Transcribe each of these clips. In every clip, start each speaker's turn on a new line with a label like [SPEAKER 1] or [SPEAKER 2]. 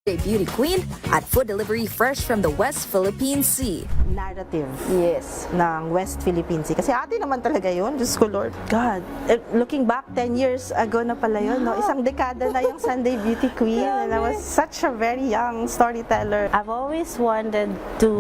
[SPEAKER 1] a beauty queen at food delivery fresh from the West Philippine Sea.
[SPEAKER 2] Narrative, yes, ng West Philippine Sea. Kasi atin naman talaga yun, Diyos ko Lord. God, looking back, 10 years ago na pala yun, no? Isang dekada na yung Sunday Beauty Queen, and I was such a very young storyteller. I've always wanted to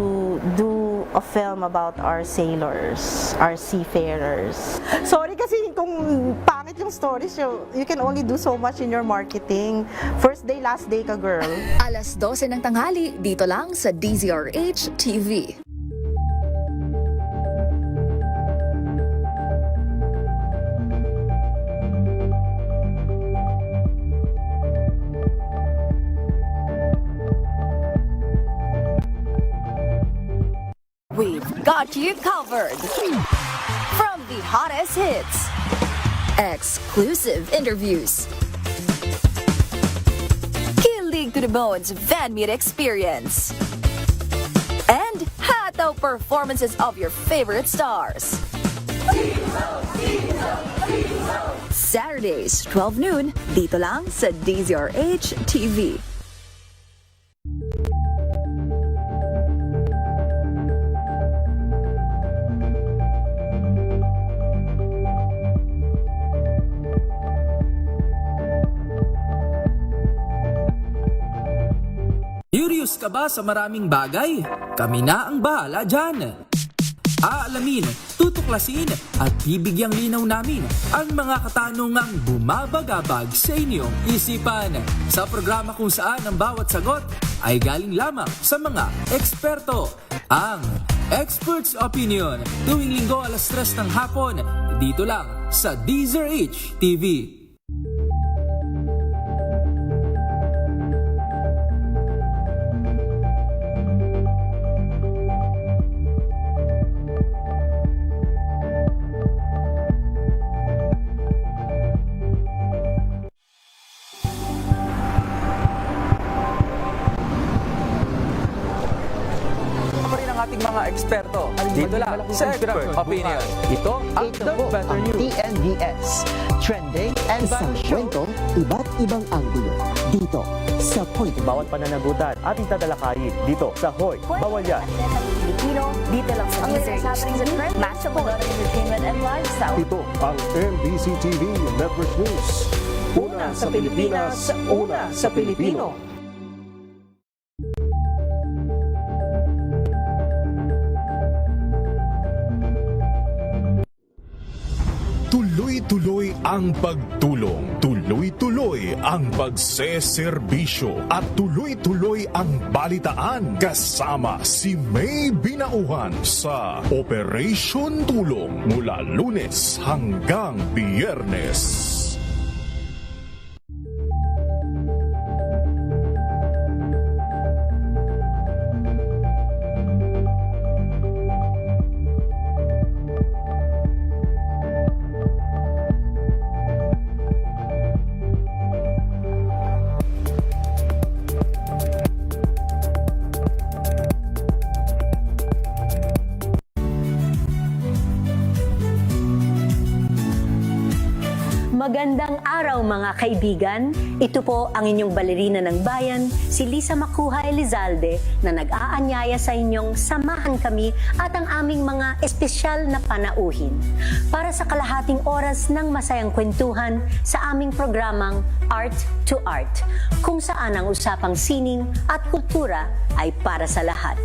[SPEAKER 2] do a film about our sailors, our seafarers. Sorry kasi kung pangit yung stories, you can only do so much in your marketing. First day, last day ka, girl.
[SPEAKER 1] Alas 12 ng tanghali, dito lang sa DZRH TV. We've got you covered. From the hottest hits, exclusive interviews, kilig to the bones fan meet experience, and hataw performances of your favorite stars. Saturdays, 12 noon, dito lang sa DZRH TV.
[SPEAKER 3] Curious ka ba sa maraming bagay? Kami na ang bahala dyan. Aalamin, tutuklasin at bibigyang linaw namin ang mga katanungang bumabagabag sa inyong isipan. Sa programa kung saan ang bawat sagot ay galing lamang sa mga eksperto. Ang Expert's Opinion, tuwing linggo alas 3 ng hapon, dito lang sa DZRH TV. Ating mga eksperto dito lang sa Expert Opinion. Ito ang The Better News.
[SPEAKER 4] TNVS, trending and
[SPEAKER 5] Isang kwento, iba't ibang anggulo. Dito sa Point.
[SPEAKER 6] Bawat pananagutan ating tatalakayin dito sa Hoy, Bawal Yan.
[SPEAKER 1] Pilipino, dito lang sa DZRH. Match of entertainment and lifestyle.
[SPEAKER 7] Ito ang MBC TV Network News. Una sa Pilipinas, una sa Pilipino.
[SPEAKER 8] Tuloy-tuloy ang pagtulong, tuloy-tuloy ang pagseserbisyo at tuloy-tuloy ang balitaan kasama si May Binauhan sa Operation Tulong mula Lunes hanggang Biyernes.
[SPEAKER 9] Magandang araw mga kaibigan. Ito po ang inyong balerina ng bayan, si Lisa Macuja Elizalde, na nag-aanyaya sa inyong samahan kami at ang aming mga espesyal na panauhin para sa kalahating oras ng masayang kwentuhan sa aming programang Art to Art, kung saan ang usapang sining at kultura ay para sa lahat.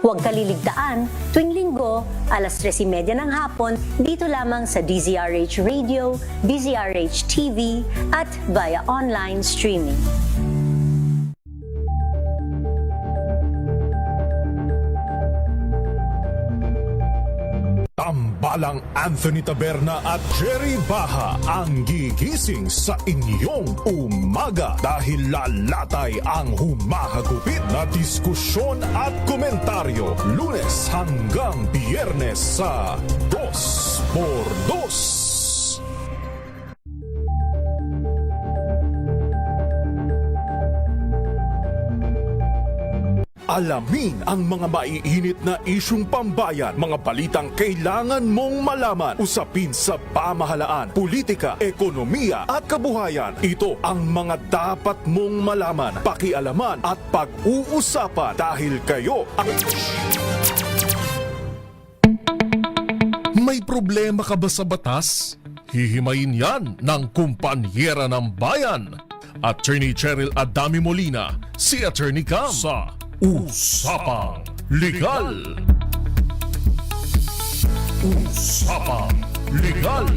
[SPEAKER 9] Huwag kaliligtaan, tuwing linggo, alas 3:30 ng hapon, dito lamang sa DZRH Radio, DZRH TV, at via online streaming.
[SPEAKER 8] Tambalang Anthony Taberna at Jerry Baha ang gigising sa inyong umaga dahil lalatay ang humahagupit na diskusyon at komentaryo Lunes hanggang Biyernes sa 2x2. Alamin ang mga maiinit na isyung pambayan, mga balitang kailangan mong malaman, usapin sa pamahalaan, politika, ekonomiya at kabuhayan. Ito ang mga dapat mong malaman, pakialaman at pag-uusapan dahil kayo ang...
[SPEAKER 7] May problema ka ba sa batas? Hihimayin yan ng kumpanyera ng bayan. Attorney Cheryl Adami Molina, si Attorney Cam sa Usapang Legal. Usapang Legal.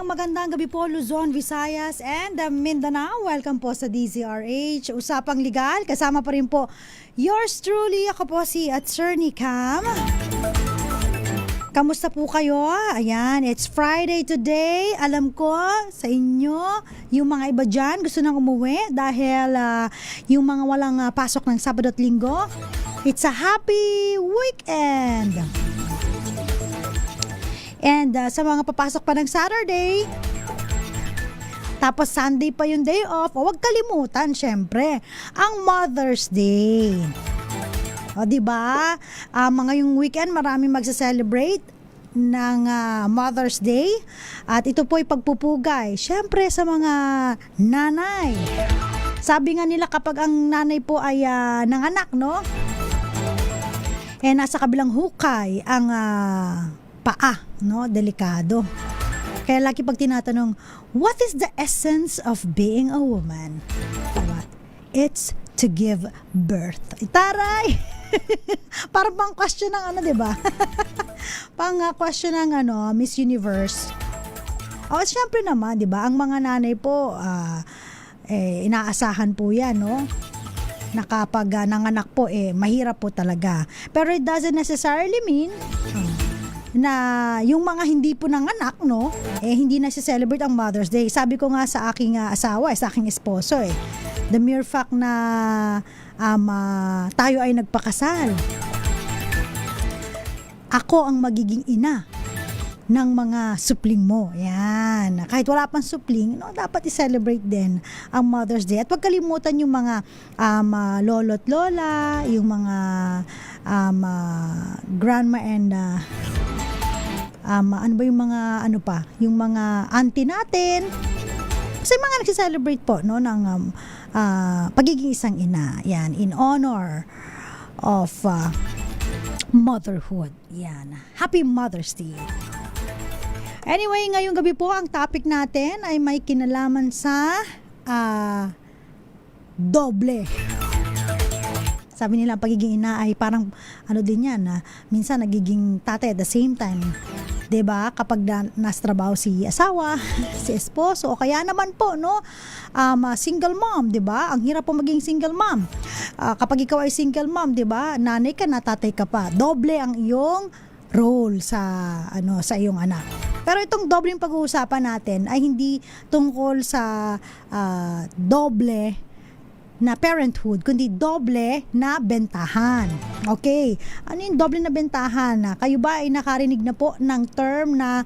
[SPEAKER 10] Magandang gabi po Luzon, Visayas and Mindanao. Welcome po sa DZRH Usapang Legal. Kasama pa rin po yours truly, ako po si Attorney Cam. Kamusta po kayo? Ayan, it's Friday today. Alam ko sa inyo, yung mga iba dyan gusto nang umuwi dahil yung mga walang pasok ng Sabado at Linggo, it's a happy weekend. And sa mga papasok pa ng Saturday, tapos Sunday pa yung day off, huwag kalimutan syempre ang Mother's Day. O diba? Mga yung weekend maraming magsa-celebrate ng Mother's Day at ito po ay pagpupugay syempre sa mga nanay. Sabi nga nila kapag ang nanay po ay nanganak, no? Nasa kabilang hukay ang paa, no? Delikado. Kaya lagi pag tinatanong, what is the essence of being a woman? Diba? It's to give birth. Taray! Parang pang question ng diba? Pang question ng Miss Universe. Syempre naman, diba? Ang mga nanay po, inaasahan po yan, no? Na kapag nanganak po, mahirap po talaga. Pero it doesn't necessarily mean na yung mga hindi po nanganak, no, hindi na celebrate ang Mother's Day. Sabi ko nga sa aking asawa, sa aking esposo, the mere fact na tayo ay nagpakasal, ako ang magiging ina ng mga supling mo. Yan. Kahit wala pang supling, no, dapat i-celebrate din ang Mother's Day. At huwag kalimutan yung mga lolo't lola, yung mga grandma and ano ba yung mga yung mga auntie natin. Kasi mga nagse-celebrate po, no, ng pagiging isang ina. Yan, in honor of motherhood. Yan. Happy Mother's Day. Anyway, ngayong gabi po ang topic natin ay may kinalaman sa doble. Sabi nila pagiging ina ay parang din yan, minsan nagiging tatay at the same time. 'Di ba? Kapag nasa trabaho si asawa, si esposo, o kaya naman po, no, single mom, 'di ba? Ang hirap po maging single mom. Kapag ikaw ay single mom, 'di ba? Nanay ka na, tatay ka pa. Doble ang iyong role sa sa iyong anak. Pero itong doble yung pag-uusapan natin ay hindi tungkol sa doble na parenthood, kundi doble na bentahan. Okay. Ano yung doble na bentahan? Kayo ba ay nakarinig na po ng term na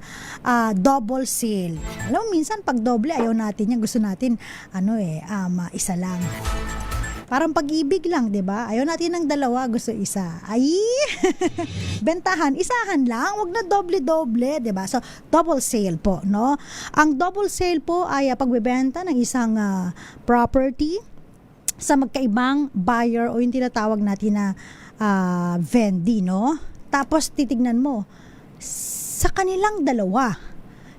[SPEAKER 10] double sale? Alam mo, minsan pag doble, ayaw natin yan. Gusto natin, isa lang. Parang pag-ibig lang, 'di ba? Ayaw natin ng dalawa, gusto isa. Ay, bentahan, isahan lang, wag na doble-doble, 'di ba? So, double sale po, no? Ang double sale po ay pagbebenta ng isang property sa magkaibang buyer o yung tinatawag natin na vendee, no? Tapos titignan mo sa kanilang dalawa,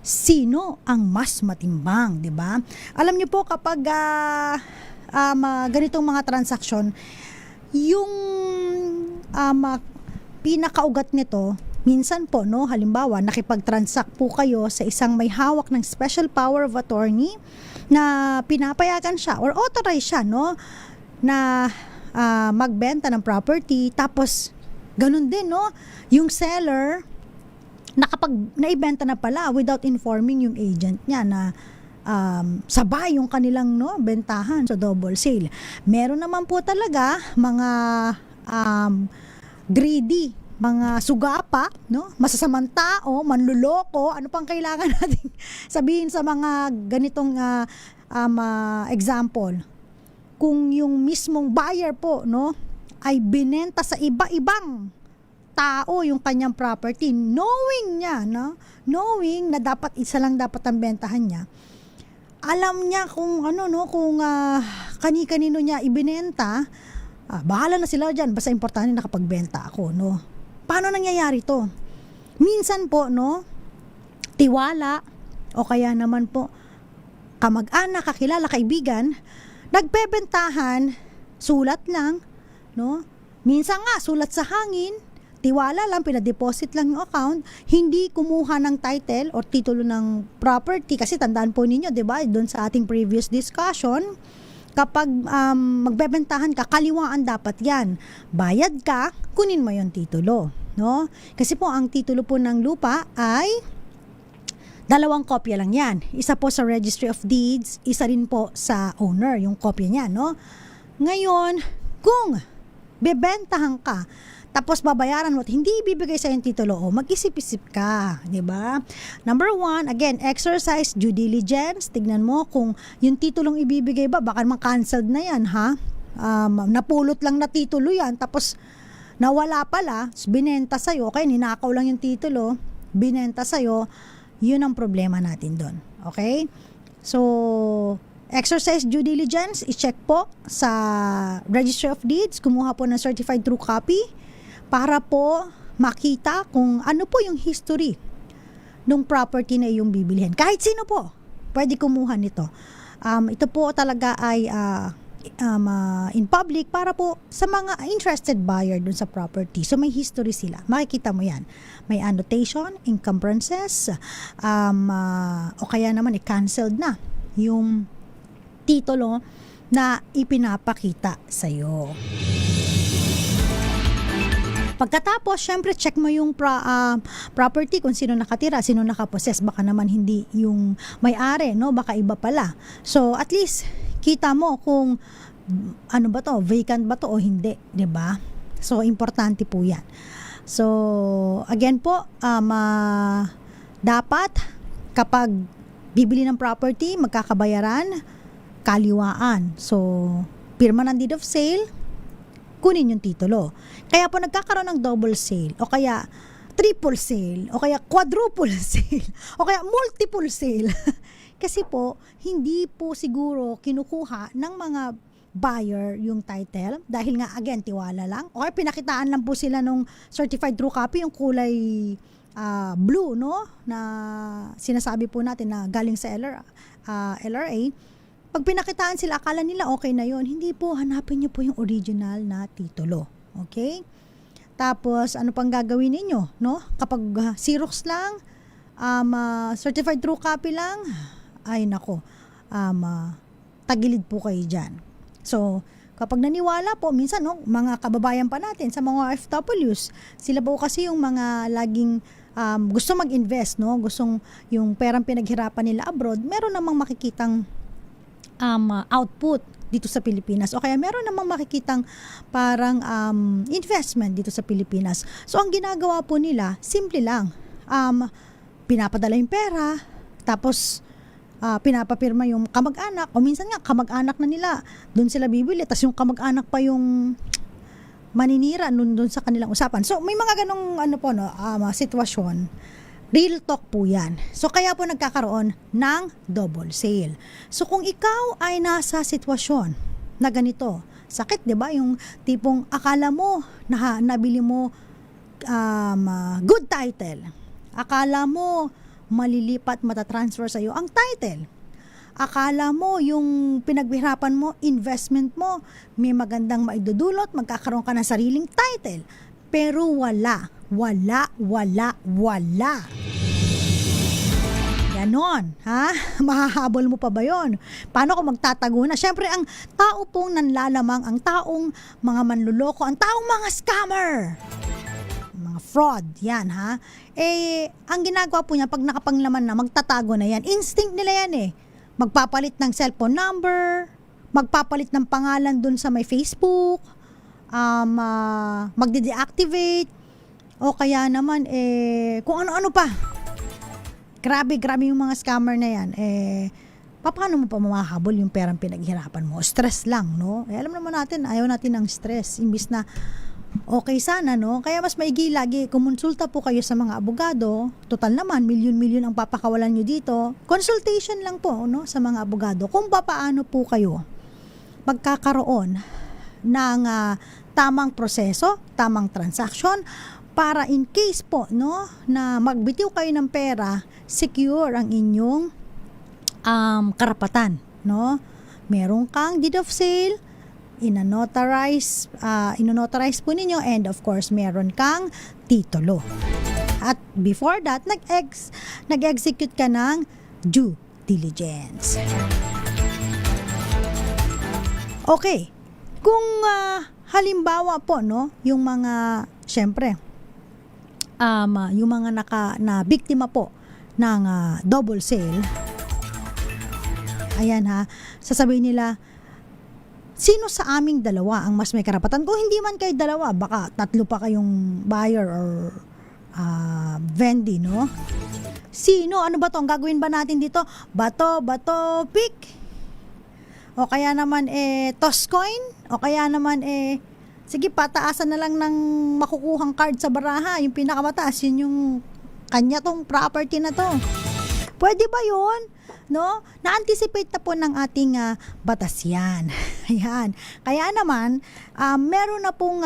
[SPEAKER 10] sino ang mas matimbang, 'di ba? Alam niyo po kapag ganitong mga transaksyon, yung pinakaugat nito, minsan po, no, halimbawa, nakipag-transact po kayo sa isang may hawak ng special power of attorney na pinapayagan siya or authorized siya, no, na magbenta ng property. Tapos ganun din, no, yung seller naibenta na pala without informing yung agent niya na sabay yung kanilang bentahan sa double sale. Meron naman po talaga mga greedy, mga sugapa, masasamang tao, manluloko, ano pang kailangan natin sabihin sa mga ganitong example. Kung yung mismong buyer po ay binenta sa iba-ibang tao yung kanyang property, knowing na dapat isa lang dapat ang bentahan niya, alam niya kung kung kani-kanino niya ibinenta, bahala na sila dyan, basta importante nakapagbenta ako, Paano nangyayari to? Minsan po, tiwala, o kaya naman po, kamag-anak, kakilala, kaibigan, nagbebentahan, sulat lang, Minsan nga, sulat sa hangin, tiwala lang, pinadeposit lang yung account, hindi kumuha ng title or titulo ng property. Kasi tandaan po ninyo, di ba, doon sa ating previous discussion, kapag magbebentahan ka, kaliwaan dapat yan. Bayad ka, kunin mo yung titulo. Kasi po, ang titulo po ng lupa ay 2 kopya lang yan. Isa po sa Registry of Deeds, isa rin po sa owner, yung kopya niya. Ngayon, kung bebentahan ka, tapos babayaran mo at hindi ibibigay sa yung titulo, mag-isip-isip ka, di ba? Number 1, again, exercise due diligence. Tignan mo kung yung titulong ibibigay ba, baka naman canceled na yan, ha? Napulot lang na titulo yan, tapos nawala pala, binenta sa'yo, okay, ninakaw lang yung titulo, binenta sa'yo, yun ang problema natin doon, okay? So, exercise due diligence, i-check po sa Registry of Deeds, kumuha po ng certified true copy, para po makita kung ano po yung history ng property na iyong bibilhin. Kahit sino po, pwede kumuha nito. Ito po talaga ay in public para po sa mga interested buyer dun sa property. So may history sila. Makikita mo yan. May annotation, encumbrances, o kaya naman canceled na yung titulo na ipinapakita sa'yo. Pagkatapos, syempre, check mo yung property, kung sino nakatira, sino nakapossess. Baka naman hindi yung may-ari, baka iba pala. So, at least, kita mo kung ano ba to, vacant ba to o hindi, diba? So, importante po yan. So, again po, dapat, kapag bibili ng property, magkakabayaran, kaliwaan. So, pirma ng deed of sale, kunin yung titulo. Kaya po nagkakaroon ng double sale, o kaya triple sale, o kaya quadruple sale, o kaya multiple sale. Kasi po, hindi po siguro kinukuha ng mga buyer yung title dahil nga, again, tiwala lang. O kaya pinakitaan lang po sila nung certified true copy, yung kulay blue, na sinasabi po natin na galing sa LRA. Pag pinakitaan sila, akala nila okay na yon. Hindi po, hanapin nyo po yung original na titulo. Okay? Tapos, ano pang gagawin ninyo? Kapag Xerox lang, certified true copy lang, ay nako, tagilid po kayo dyan. So, kapag naniwala po, minsan, mga kababayan pa natin sa mga OFWs, sila po kasi yung mga laging gusto mag-invest, gustong yung perang pinaghirapan nila abroad, meron namang makikitang output dito sa Pilipinas, o kaya meron namang makikitang parang investment dito sa Pilipinas. So ang ginagawa po nila, simple lang, pinapadala yung pera, tapos pinapapirma yung kamag-anak, o minsan nga kamag-anak na nila, doon sila bibili, tapos yung kamag-anak pa yung maninira doon sa kanilang usapan. So may mga ganong sitwasyon. Real talk po yan. So, kaya po nagkakaroon ng double sale. So, kung ikaw ay nasa sitwasyon na ganito, sakit, di ba? Yung tipong akala mo, nabili mo good title. Akala mo, malilipat, matatransfer sa'yo ang title. Akala mo, yung pinaghirapan mo, investment mo, may magandang maidudulot, magkakaroon ka ng sariling title. Pero wala. Ganon, ha? Mahahabol mo pa ba yon? Paano kung magtatago na? Siyempre, ang tao pong nanlalamang, ang taong mga manluloko, ang taong mga scammer. mga fraud, yan ha. Ang ginagawa po niya, pag nakapanglaman na, magtatago na yan. Instinct nila yan Magpapalit ng cellphone number, magpapalit ng pangalan dun sa may Facebook, magde-deactivate, o kaya naman, kung ano-ano pa. Grabe yung mga scammer na yan. Paano mo pa mamahabol yung perang pinaghirapan mo? Stress lang, no? Alam naman natin, ayaw natin ng stress. Imbis na okay sana, no? Kaya mas maigi lagi, kumonsulta po kayo sa mga abogado. Total naman, milyon-milyon ang papakawalan nyo dito. Consultation lang po, no? Sa mga abogado. Kung paano po kayo magkakaroon ng tamang proseso, tamang transaction, para in case po, no, na magbitiw kayo ng pera, secure ang inyong karapatan, no? Meron kang deed of sale, inonotarize po ninyo, and of course, meron kang titulo. At before that, nag-execute ka ng due diligence. Okay. Kung halimbawa po, no, yung mga, syempre, yung mga na biktima po ng double sale, ayan ha, sasabihin nila, sino sa aming dalawa ang mas may karapatan? Kung hindi man kayo dalawa, baka tatlo pa kayong buyer or vendee, no? Sino? Ano ba to? Ang gagawin ba natin dito? Bato, pick? O kaya naman, toss coin? O kaya naman, sige, pataasan na lang ng makukuhang card sa baraha. Yung pinakamataas, yun yung kanya tong property na to. Pwede ba yun? No? Na-anticipate na po ng ating batas yan. Ayan. Kaya naman, meron na pong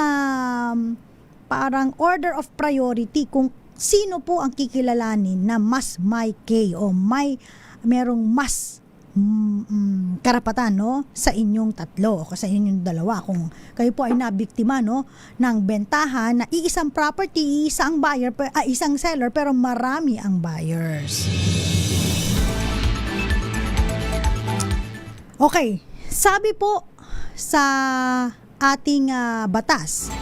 [SPEAKER 10] parang order of priority kung sino po ang kikilalanin na mas may K o merong mas karapatan, no, sa inyong tatlo o sa inyong dalawa. Kung kayo po ay nabiktima, no, ng bentahan na iisang property, isang buyer, isang seller, pero marami ang buyers. Okay, sabi po sa ating batas,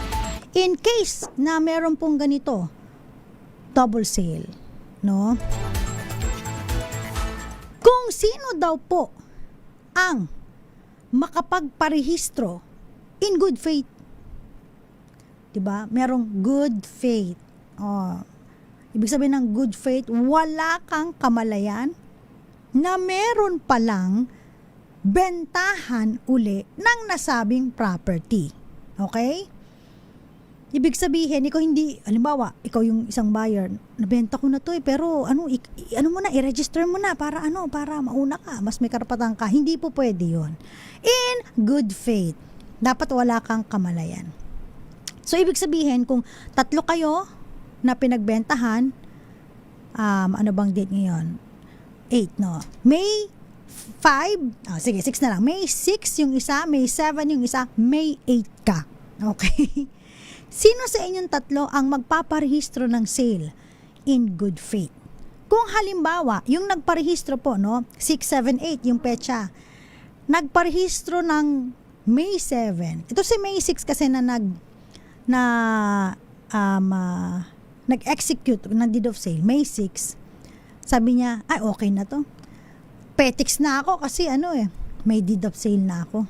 [SPEAKER 10] in case na meron pong ganito, double sale, no? Kung sino daw po ang makapagparehistro in good faith, diba? Merong good faith. Ibig sabihin ng good faith, wala kang kamalayan na meron palang bentahan uli ng nasabing property. Okay? Ibig sabihin, ikaw hindi, halimbawa, ikaw yung isang buyer, nabenta ko na to pero i-register mo na para mauna ka, mas may karapatan ka. Hindi po pwede yun. In good faith, dapat wala kang kamalayan. So, ibig sabihin, kung tatlo kayo na pinagbentahan, ano bang date ngayon? 8, no? May 5, sige, 6 na lang. May 6 yung isa, May 7 yung isa, May 8 ka. Okay? Sino sa inyong tatlo ang magpaparehistro ng sale in good faith? Kung halimbawa, yung nagparehistro po, no, 6, 7, 8 yung petsa, nagparehistro ng May 7. Ito si May 6 kasi na nag-execute ng deed of sale, May 6. Sabi niya, ay okay na to. Petix na ako kasi may deed of sale na ako.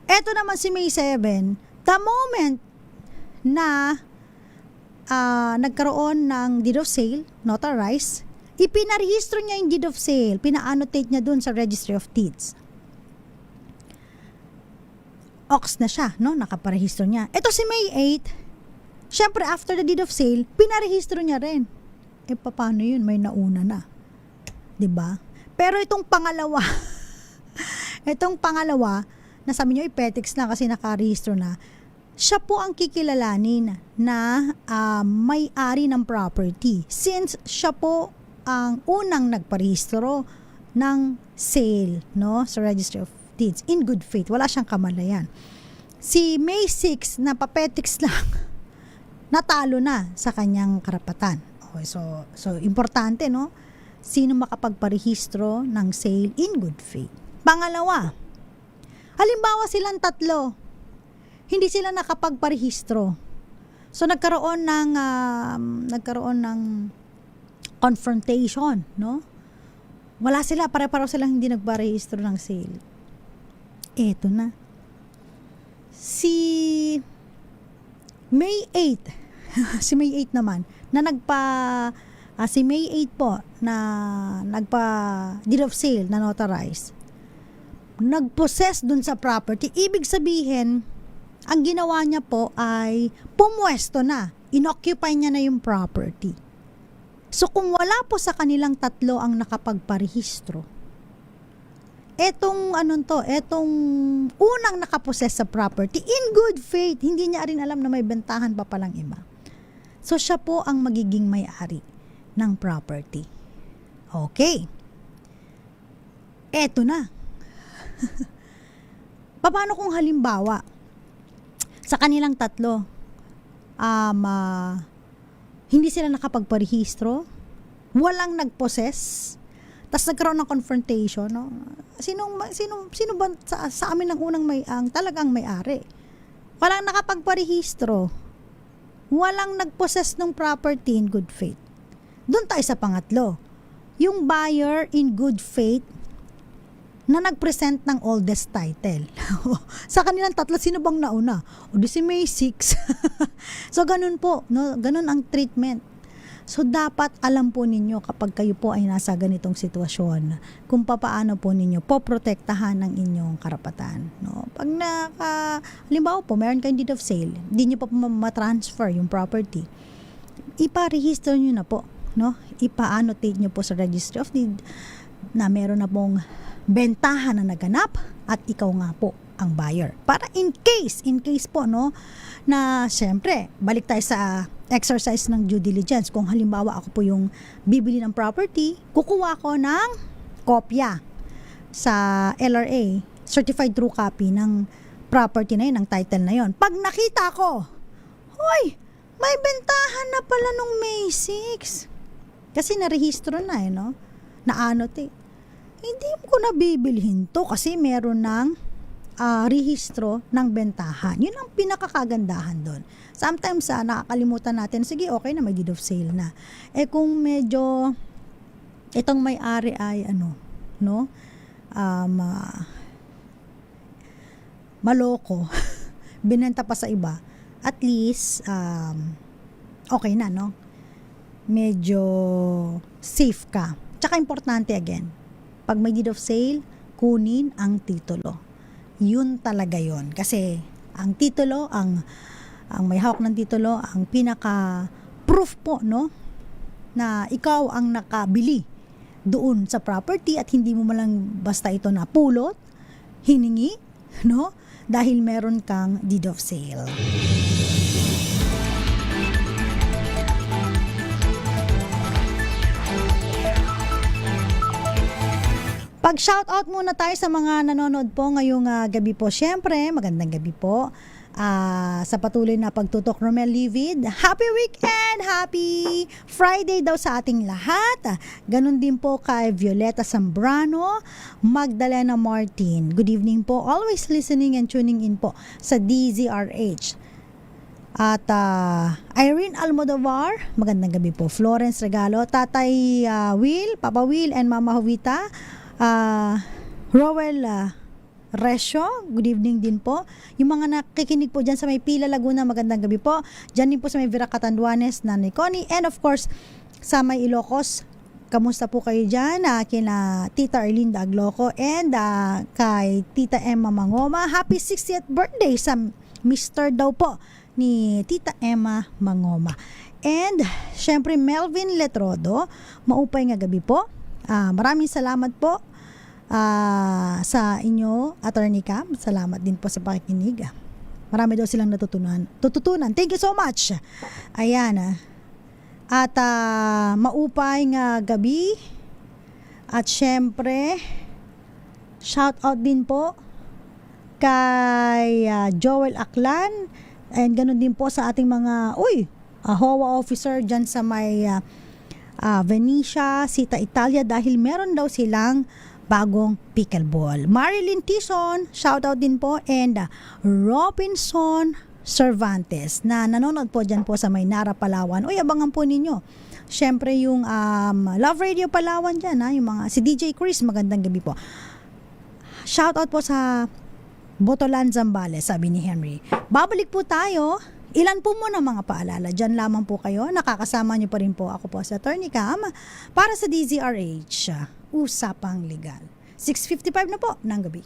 [SPEAKER 10] Eto naman si May 7, the moment na nagkaroon ng deed of sale, notarized, ipinarehistro niya yung deed of sale, pina-annotate niya dun sa Registry of Deeds. Ox na siya, no? Nakaparehistro niya. Ito si May 8, syempre after the deed of sale, pinarehistro niya rin. Paano yun? May nauna na. 'Di ba? Pero itong pangalawa, nasabi niyo ipetix na kasi nakarehistro na, siya po ang kikilalanin na may-ari ng property since siya po ang unang nagparehistro ng sale, no, sa Registry of Deeds in good faith. Wala siyang kamalayan. Si May 6 na papetix lang, natalo na sa kanyang karapatan. Okay, so importante, no? Sino makapagparehistro ng sale in good faith. Pangalawa, halimbawa silang tatlo, hindi sila nakapagparehistro. So nagkaroon ng confrontation, no? Wala sila, pare-pareho silang hindi nagparehistro ng sale. Eto na. Si May 8, si May 8 naman, na si May 8 po, na deed of sale na notarize, nag-possess dun sa property. Ibig sabihin, ang ginawa niya po ay pumwesto na, inoccupy niya na yung property. So kung wala po sa kanilang tatlo ang nakapagparehistro, etong unang nakapossess sa property, in good faith, hindi niya rin alam na may bentahan pa palang iba. So siya po ang magiging may-ari ng property. Okay. Eto na. Paano kung halimbawa, sa kanilang tatlo, hindi sila nakapagparehistro, walang nagpossess, tas nagkaroon ng confrontation, no? Sino ba sa amin ang unang talagang may-ari? Walang nakapagparehistro, walang nagpossess ng property in good faith. Doon tayo sa pangatlo. Yung buyer in good faith na nag-present ng oldest title. Sa kanilang tatlo, sino bang nauna? O di si May 6. So, ganun po. No? Ganun ang treatment. So, dapat alam po ninyo kapag kayo po ay nasa ganitong sitwasyon kung paano po ninyo poprotektahan ang inyong karapatan. No? Pag halimbawa po, meron kayong deed of sale, hindi nyo pa matransfer yung property, ipa-register nyo na po. No? Ipa-annotate nyo po sa Registry of Deed na meron na pong bentahan na naganap at ikaw nga po ang buyer. Para in case po, no, na syempre, balik tayo sa exercise ng due diligence. Kung halimbawa ako po yung bibili ng property, kukuha ko ng kopya sa LRA, certified true copy ng property na yun, ng title na yun. Pag nakita ko, hoy, may bentahan na pala nung May 6. Kasi narehistro na no? Na-annotate. Hindi ko na bibilhin to kasi meron ng rehistro ng bentahan. Yun ang pinakakagandahan doon. Sometimes nakakalimutan natin, sige, okay na, may deed of sale na. Kung medyo itong may-ari ay maloko, binenta pa sa iba, at least okay na, no? Medyo safe ka. Tsaka importante again, pag may deed of sale, kunin ang titulo. Yun talaga yun. Kasi ang titulo, ang may hawak ng titulo, ang pinaka-proof po, no, na ikaw ang nakabili doon sa property at hindi mo malang basta ito napulot, hiningi, no, dahil meron kang deed of sale. Pag-shoutout muna tayo sa mga nanonood po ngayong gabi po. Siyempre, magandang gabi po. Sa patuloy na pagtutok, Romel Livid. Happy weekend! Happy Friday daw sa ating lahat. Ganun din po kay Violeta Zambrano, Magdalena Martin. Good evening po. Always listening and tuning in po sa DZRH. At Irene Almodovar, magandang gabi po. Florence Regalo, Tatay Will, Papa Will, and Mama Jovita. Rowell Resyo, good evening din po. Yung mga nakikinig po dyan sa may Pila, Laguna, magandang gabi po. Dyan din po sa may Vera Catanduanes, Nanay Connie, and of course sa may Ilocos, kamusta po kayo dyan? Kina Tita Arlinda Agloco and kay Tita Emma Mangoma. Happy 60th birthday sa Mr. daw po ni Tita Emma Mangoma. And syempre Melvin Letrodo, maupay nga gabi po. Maraming salamat po sa inyo, Attorney Cam. Salamat din po sa pakikinig. Marami daw silang natutunan. Thank you so much. Ayan. At maupay nga gabi. At syempre, shout out din po kay Joel Aklan. And ganun din po sa ating mga HOA officer dyan sa may Venetia, Sita Italia, dahil meron daw silang bagong pickleball. Marilyn Tison, shout out din po, and Robinson Cervantes na nanonood po dyan po sa Maynara, Palawan. Uy, abangan po ninyo. Siyempre yung Love Radio Palawan dyan, yung mga, si DJ Chris, magandang gabi po. Shoutout po sa Botolan, Zambales, sabi ni Henry. Babalik po tayo. Ilan po muna mga paalala. Diyan lamang po kayo. Nakakasama niyo pa rin po. Ako po sa Attorney Cam para sa DZRH. Usapang Legal. 6:55 na po ng gabi.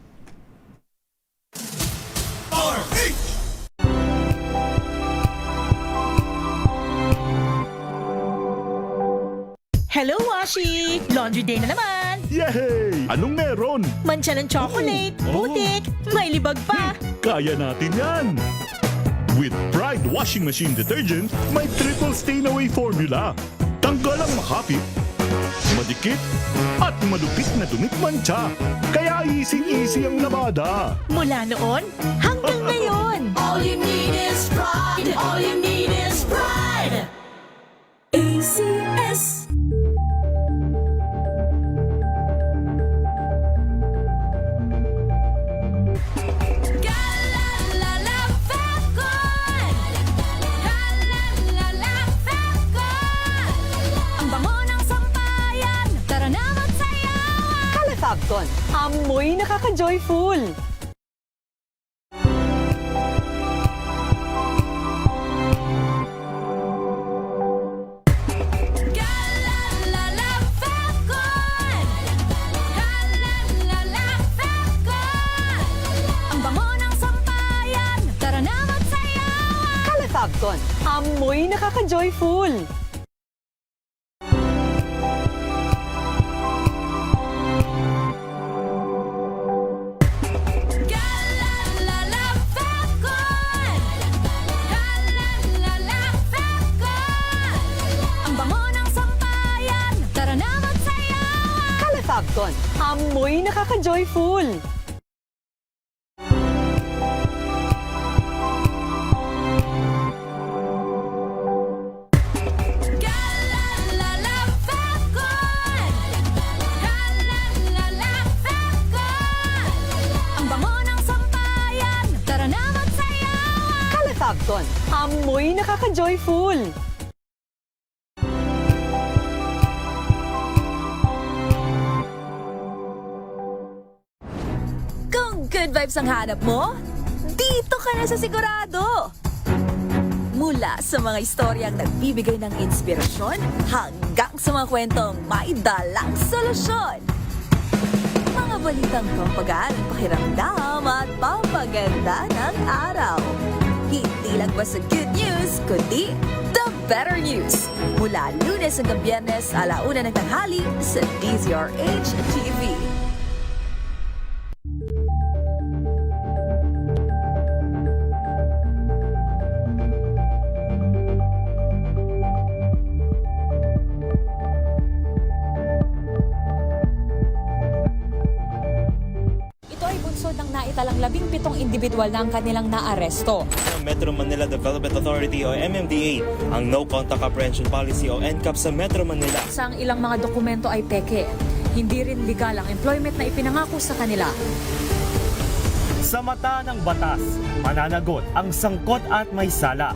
[SPEAKER 11] Hello, Washi! Laundry day na naman!
[SPEAKER 8] Yay! Anong meron?
[SPEAKER 11] Mancha ng chocolate, putik, may libag pa!
[SPEAKER 8] Kaya natin yan! With Pride Washing Machine Detergent, may triple stain-away formula. Tanggal ang makapit, madikit, at malupit na dumit mancha. Kaya easy-easy ang labada.
[SPEAKER 11] Mula noon hanggang ngayon!
[SPEAKER 1] All you need is pride. All you need is pride. ACS.
[SPEAKER 9] Fabcon, amoy nakaka-joyful.
[SPEAKER 1] Ang bango ng sampayan, tara na magsayawan.
[SPEAKER 9] Kala Fabcon, amoy nakaka-joyful. Fabcon, amoy nakaka-joyful.
[SPEAKER 1] Ang bango ng sampayan, tara na magsayawan.
[SPEAKER 9] Kala Fabcon, amoy nakaka-joyful.
[SPEAKER 1] Good vibes ang hanap mo? Dito ka na sa sigurado! Mula sa mga istoryang nagbibigay ng inspirasyon hanggang sa mga kwentong may dalang solusyon. Mga balitang pampagaan, pakiramdam at pampaganda ng araw. Hindi lang basta good news, kundi the better news. Mula Lunes hanggang Biyernes, 1:00 ng tanghali sa DZRH TV.
[SPEAKER 12] Naitalang 17 individual na ang kanilang naaresto.
[SPEAKER 6] Metro Manila Development Authority o MMDA ang No Contact Apprehension Policy o NCAP sa Metro Manila.
[SPEAKER 12] Sa ang ilang mga dokumento ay peke, hindi rin legal ang employment na ipinangako sa kanila.
[SPEAKER 6] Sa mata ng batas, mananagot ang sangkot at may sala.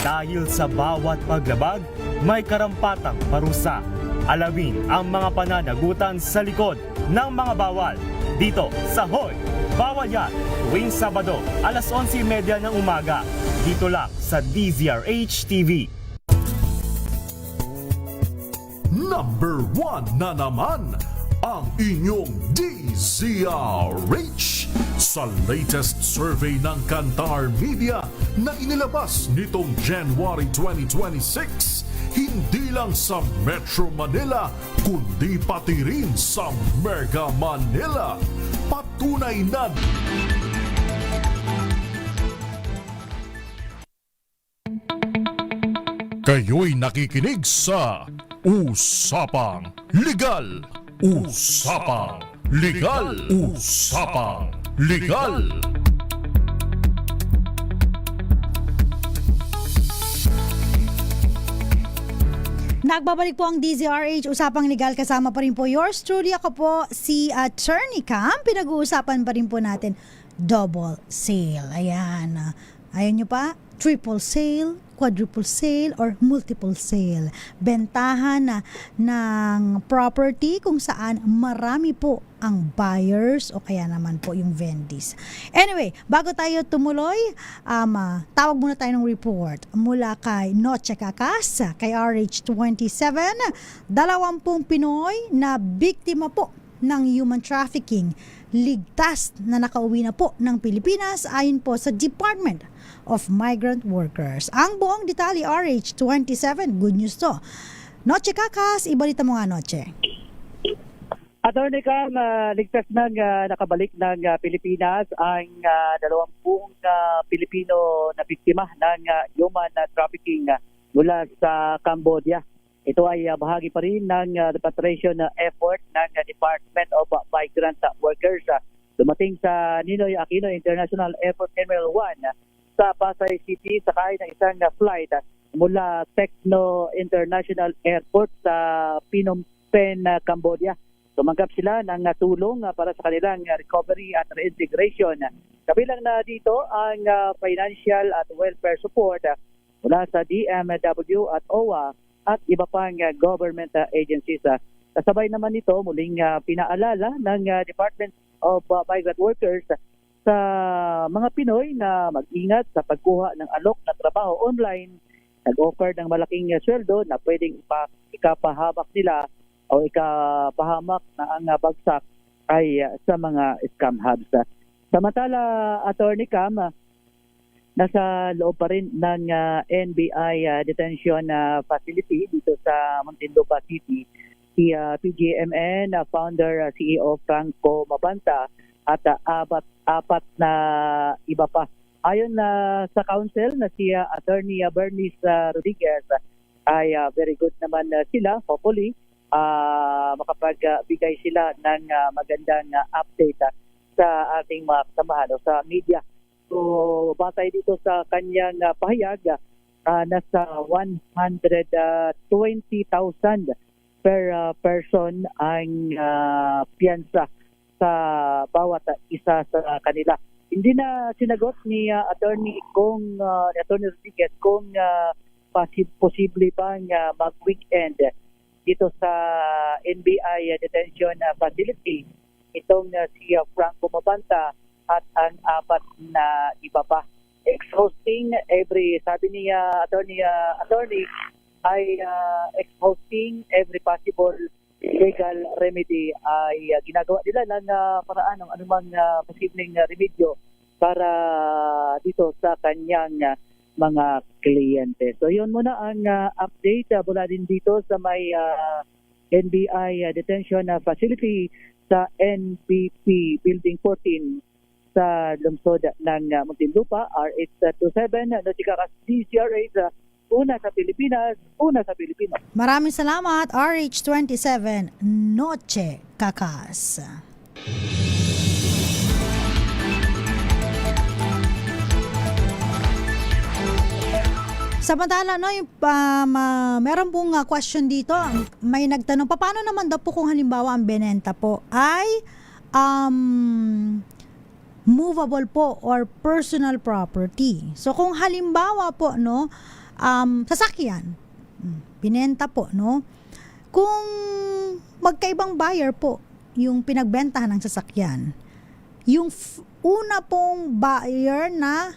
[SPEAKER 6] Dahil sa bawat paglabag, may karampatang parusa. Alamin ang mga pananagutan sa likod ng mga bawal. Dito sa Hoy! Bawal Yan! Tuwing Sabado, 11:30 ng umaga. Dito lang sa DZRH TV.
[SPEAKER 8] Number 1 na naman ang inyong DZRH sa latest survey ng Kantar Media na inilabas nitong January 2026. Hindi lang sa Metro Manila, kundi pati rin sa Mega Manila. Patunay na kayo'y nakikinig sa Usapang Legal. Usapang Legal. Usapang Legal.
[SPEAKER 10] Nagbabalik po ang DZRH Usapang Legal, kasama pa rin po yours truly, ako po si Attorney Cam. Pinag-uusapan pa rin po natin double sale. Ayan. Ayaw nyo pa? triple sale, quadruple sale, or multiple sale. Bentahan na ng property kung saan marami po ang buyers o kaya naman po yung vendees. Anyway, bago tayo tumuloy, tawag muna tayo ng report mula kay Noche Kakas, kay RH27, 20 Pinoy na biktima po ng human trafficking. Ligtas na nakauwi na po ng Pilipinas ayon po sa Department of Migrant Workers. Ang buong detalye RH27, good news to. Noche Kakas, ibalita mo nga Noche.
[SPEAKER 13] Attorney Cam, ligtas nang nakabalik ng Pilipinas ang 20 Pilipino na biktima ng human trafficking mula sa Cambodia. Ito ay bahagi pa rin ng repatriation effort ng Department of Migrant Workers. Dumating sa Ninoy Aquino International Airport Terminal 1 sa Pasay City sakay ng isang flight mula Tekno International Airport sa Phnom Penh, Cambodia. Tumanggap sila ng tulong para sa kanilang recovery at reintegration. Kabilang na dito ang financial at welfare support mula sa DMW at OWA at iba pang government agencies. Kasabay naman nito, muling pinaalala ng Department of Migrant Workers sa mga Pinoy na mag-ingat sa pagkuha ng alok na trabaho online. Nag-offer ng malaking sweldo na pwedeng ikapahamak nila o ikapahamak na ang bagsak ay sa mga scam hubs. Samantala, Attorney Cam, nasa loob pa rin ng NBI detention facility dito sa Muntinlupa City si PGMN founder CEO Franco Mabanta at apat na iba pa. Ayon sa counsel na si Attorney Bernice Rodriguez ay very good naman sila, hopefully makapagbigay sila ng magandang update sa ating mga kasamahan o sa media. So, batay dito sa kanyang pahayag, nasa 120,000 per person ang piyansa sa bawat isa sa kanila. Hindi na sinagot ni Attorney Rodriguez kung posible bang mag-weekend dito sa NBI detention facility itong si Franco Mabanta at ang apat na iba pa. Exhausting sabi ni attorney ay exhausting every possible legal remedy ay ginagawa nila ng paraan ng anumang posibleng remedyo para dito sa kanyang mga kliyente. So yun muna ang update mula din dito sa may NBI detention facility sa NBP Building 14 sa lungsod ng Muntinlupa. RH27, Noche Kakas, DCRH, una sa Pilipinas, una sa Pilipino.
[SPEAKER 10] Maraming salamat RH27, Noche Kakas. Samantala, yung, meron pong question dito. May nagtanong, paano naman daw po kung halimbawa ang benenta po ay movable po or personal property. So kung halimbawa po sasakyan, binenta po kung magkaibang buyer po yung pinagbentahan ng sasakyan, yung una pong buyer na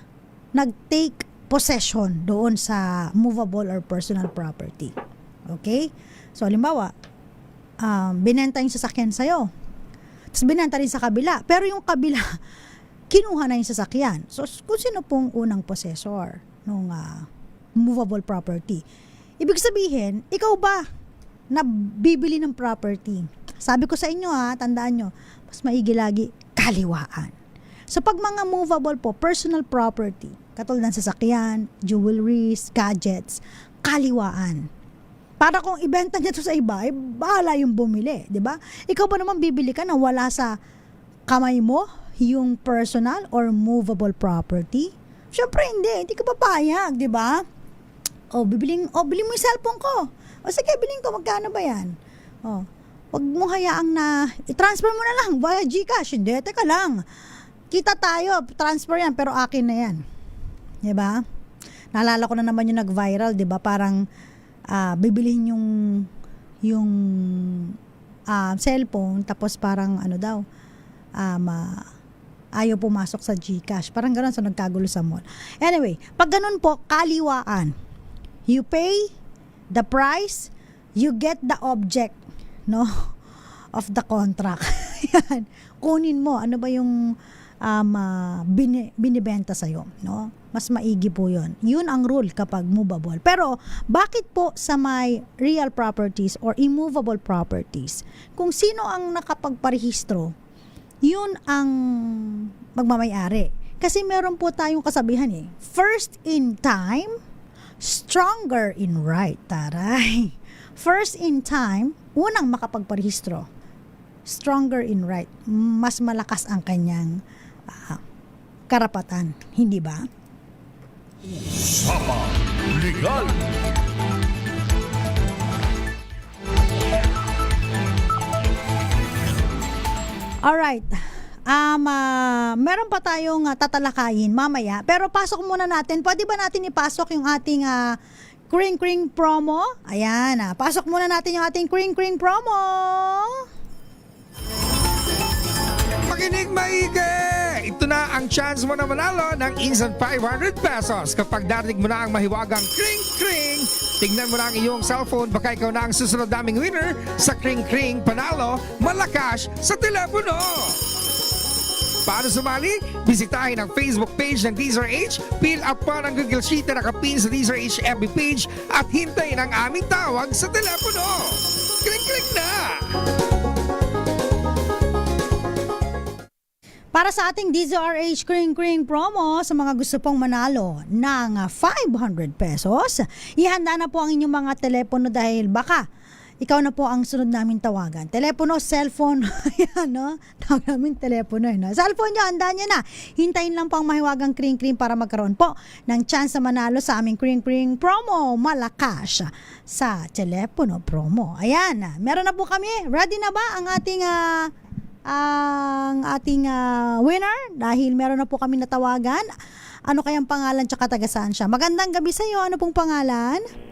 [SPEAKER 10] nag-take possession doon sa movable or personal property. Okay? So halimbawa, binenta yung sasakyan sa'yo. Tapos binenta rin sa kabila. Pero yung kabila, kinuha na yung sasakyan. So, kung sino pong unang possessor ng movable property. Ibig sabihin, ikaw ba na bibili ng property? Sabi ko sa inyo tandaan nyo, mas maigi lagi, kaliwaan. So, pag mga movable po, personal property, katulad ng sasakyan, jewelries, gadgets, kaliwaan. Para kung ibenta niya to sa iba, bahala yung bumili, di ba? Ikaw ba naman bibili ka na wala sa kamay mo yung personal or movable property? Siyempre hindi ka papayag, di ba? Bilhin mo yung cellphone ko. Sige, bilhin ko, magkano ba yan? Wag mo hayaang na, i-transfer mo na lang via GCash. Hindi, teka lang. Kita tayo, transfer yan, pero akin na yan. Di ba? naalala ko na naman yung nag-viral, 'di ba? Parang bibilihin yung cellphone, tapos parang ano daw, ayaw pumasok sa GCash. Parang gano'n, so nagkagulo sa mall. Anyway, pag ganun po, kaliwaan. You pay the price, you get the object, no, of the contract. Yan. Kunin mo, ano ba yung binibenta sa'yo, no? Mas maigi po yun. Yun ang rule kapag movable. Pero, bakit po sa may real properties or immovable properties, kung sino ang nakapagparehistro, yun ang magmamayari. Kasi meron po tayong kasabihan first in time, stronger in right. Taray. First in time, unang makapagparehistro, stronger in right. Mas malakas ang kanyang karapatan. Hindi ba?
[SPEAKER 7] Usapang Legal.
[SPEAKER 10] Alright. Meron pa tayong tatalakayin mamaya. Pero pasok muna natin. Pwede ba natin ipasok yung ating Kring Kring promo? Ayan. Pasok muna natin yung ating Kring Kring promo.
[SPEAKER 14] Makinig maigi! Ito na ang chance mo na manalo ng instant 500 pesos kapag narinig mo na ang mahiwagang Kring Kring. Tignan mo na ang iyong cellphone, baka ikaw na ang susunod naming winner sa Kring Kring Panalo Malakas sa telepono. Para sumali, bisitahin ang Facebook page ng DZRH, fill up pa ng Google Sheet na nakapin sa DZRH FB page at hintayin ang aming tawag sa telepono. Kring Kring na!
[SPEAKER 10] Para sa ating DZRH Kring Kring promo, sa mga gusto pong manalo ng 500 pesos, ihanda na po ang inyong mga telepono dahil baka ikaw na po ang sunod namin tawagan. Telepono, cellphone, yan, no? Tawag namin telepono, no? Cellphone nyo, handa nyo na. Hintayin lang po ang mahiwagang Kring Kring para magkaroon po ng chance na manalo sa aming Kring Kring promo. Malakas sa telepono promo. Ayan, meron na po kami. Ready na ba ang ating winner? Dahil meron na po kami natawagan. Ano kayang pangalan tsaka taga saan siya? Magandang gabi sa iyo. Ano pong pangalan?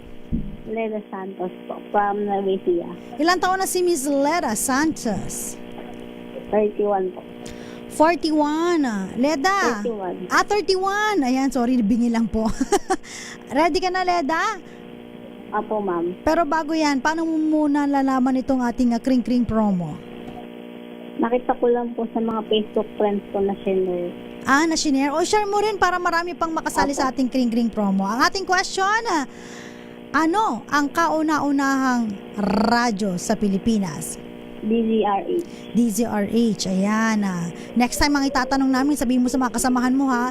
[SPEAKER 15] Leda Santos po, from Nuecia.
[SPEAKER 10] Ilang taon na si Miss Leda Santos?
[SPEAKER 15] 31 po.
[SPEAKER 10] 41. Leda?
[SPEAKER 15] 31.
[SPEAKER 10] 31. Ayan, sorry, bingi lang po. Ready ka na, Leda?
[SPEAKER 15] Apo, ma'am.
[SPEAKER 10] Pero bago yan, paano mo muna lalaman itong ating Kring Kring promo?
[SPEAKER 15] Nakita ko lang po sa mga Facebook friends ko na share.
[SPEAKER 10] Na-share? O share mo rin para marami pang makasali sa ating Kring Kring promo. Ang ating question, ano ang kauna-unahang radyo sa Pilipinas?
[SPEAKER 15] DZRH.
[SPEAKER 10] DZRH, ayan. Next time ang itatanong namin, sabihin mo sa mga kasamahan mo ha,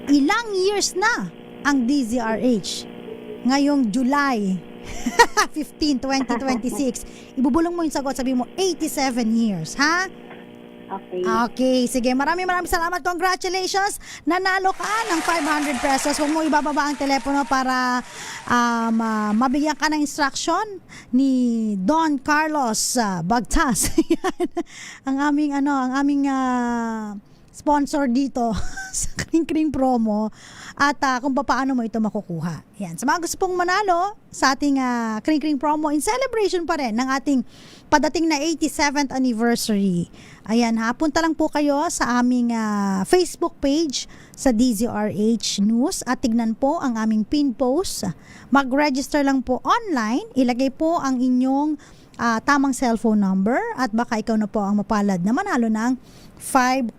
[SPEAKER 10] ilang years na ang DZRH? Ngayong July 15, 2026. Ibubulong mo yung sagot, sabihin mo 87 years, ha?
[SPEAKER 15] Okay.
[SPEAKER 10] Okay, sige. Maraming salamat. Congratulations. Nanalo ka ng 500 pesos. Huwag mo ibababa ang telepono para mabigyan ka ng instruction ni Don Carlos Bagtas. ang aming sponsor dito sa Kring Kring promo at kung paano mo ito makukuha. Yan. Sa mga gusto pong manalo sa ating Kring Kring promo in celebration pa rin ng ating padating na 87th anniversary. Ayan ha, punta lang po kayo sa aming Facebook page sa DZRH News at tignan po ang aming pin post. Mag-register lang po online, ilagay po ang inyong tamang cellphone number at baka ikaw na po ang mapalad na manalo ng 500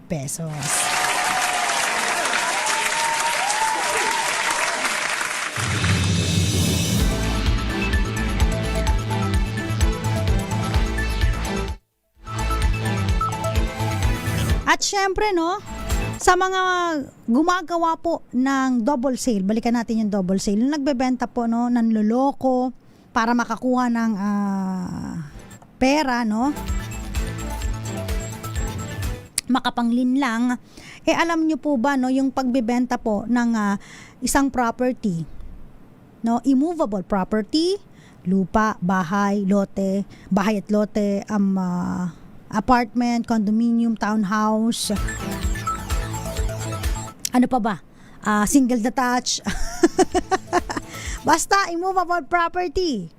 [SPEAKER 10] pesos. At syempre, no, sa mga gumagawa po ng double sale, balikan natin yung double sale, yung nagbebenta po, no, nanloloko para makakuha ng pera, no, makapanglinlang. Alam nyo po ba, no, yung pagbebenta po ng isang property, no, immovable property, lupa, bahay, lote, bahay at lote, apartment, condominium, townhouse. Ano pa ba? single detached. Basta immovable property.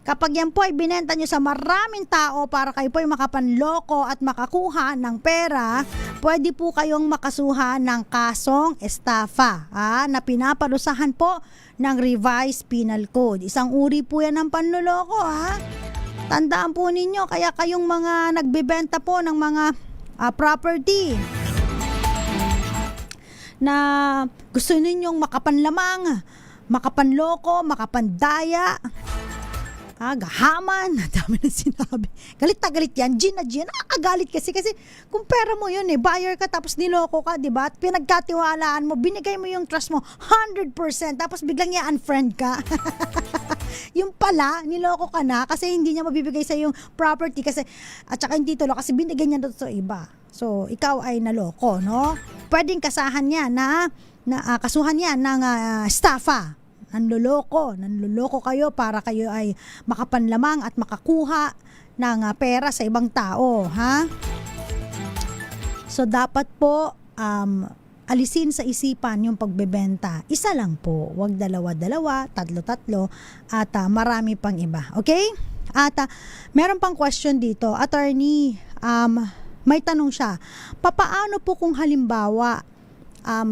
[SPEAKER 10] Kapag yan po ay binenta nyo sa maraming tao para kayo po ay makapanloko at makakuha ng pera, pwede po kayong makasuhan ng kasong estafa na pinaparusahan po ng Revised Penal Code. Isang uri po yan ng panloloko. Tandaan po ninyo, kaya kayong mga nagbebenta po ng mga property na gusto ninyong makapanlamang, makapanloko, makapandaya, gahaman, dami na sinabi. Galit na galit yan, Gina, nakakagalit kasi kung pera mo yun buyer ka tapos niloko ka, diba? At pinagkatiwalaan mo, binigay mo yung trust mo 100%, tapos biglang niya unfriend ka. Yung pala, niloko ka na kasi hindi niya mabibigay sa yung property kasi, at saka hindi tulo kasi binigay niya doon sa iba. So, ikaw ay naloko, no? Pwedeng kasahan niya kasuhan niya ng estafa. Nanloloko kayo para kayo ay makapanlamang at makakuha ng pera sa ibang tao, So dapat po alisin sa isipan yung pagbebenta. Isa lang po, wag dalawa-dalawa, tatlo-tatlo at marami pang iba. Okay? At meron pang question dito, attorney, may tanong siya. Papaano po kung halimbawa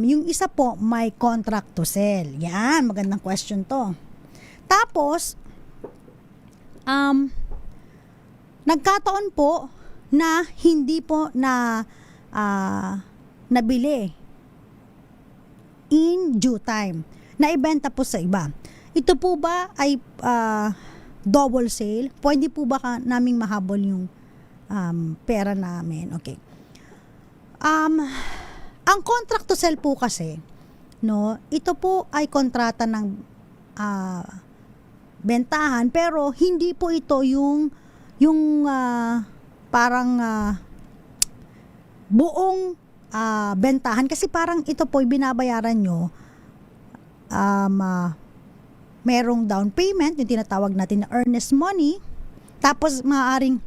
[SPEAKER 10] yung isa po may contract to sell? Yan, magandang question to. Tapos, nagkataon po na hindi po na nabili in due time, naibenta po sa iba. Ito po ba ay double sale? Pwede po ba naming mahabol yung pera namin? Okay. Ang contract to sell po kasi, no, ito po ay kontrata ng bentahan, pero hindi po ito yung parang buong bentahan, kasi parang ito po binabayaran nyo merong down payment, yung tinatawag natin na earnest money, tapos maaaring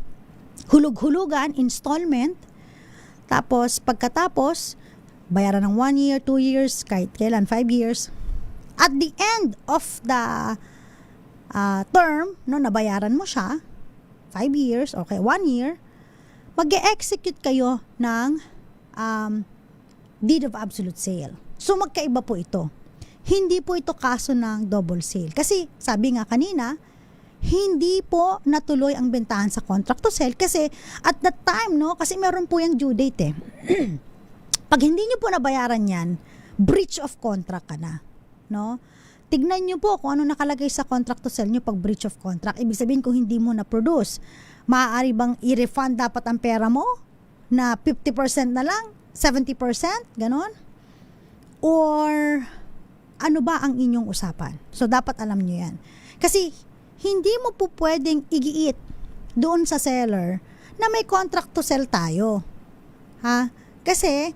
[SPEAKER 10] hulug-hulugan, installment, tapos pagkatapos bayaran ng 1 year, 2 years, kahit kailan, 5 years. At the end of the term, no, nabayaran mo siya, 5 years, okay, 1 year, mag-e-execute kayo ng deed of absolute sale. So, magkaiba po ito. Hindi po ito kaso ng double sale. Kasi, sabi nga kanina, hindi po natuloy ang bentahan sa contract to sell kasi at that time, no, kasi meron po yung due date Pag hindi nyo po nabayaran yan, breach of contract ka na, no? Tignan nyo po kung ano nakalagay sa contract to sell nyo pag breach of contract. Ibig sabihin kung hindi mo na-produce, maaari bang i-refund dapat ang pera mo na 50% na lang, 70%, ganon? Or ano ba ang inyong usapan? So, dapat alam nyo yan. Kasi, hindi mo po pwedeng igiit doon sa seller na may contract to sell tayo. Kasi,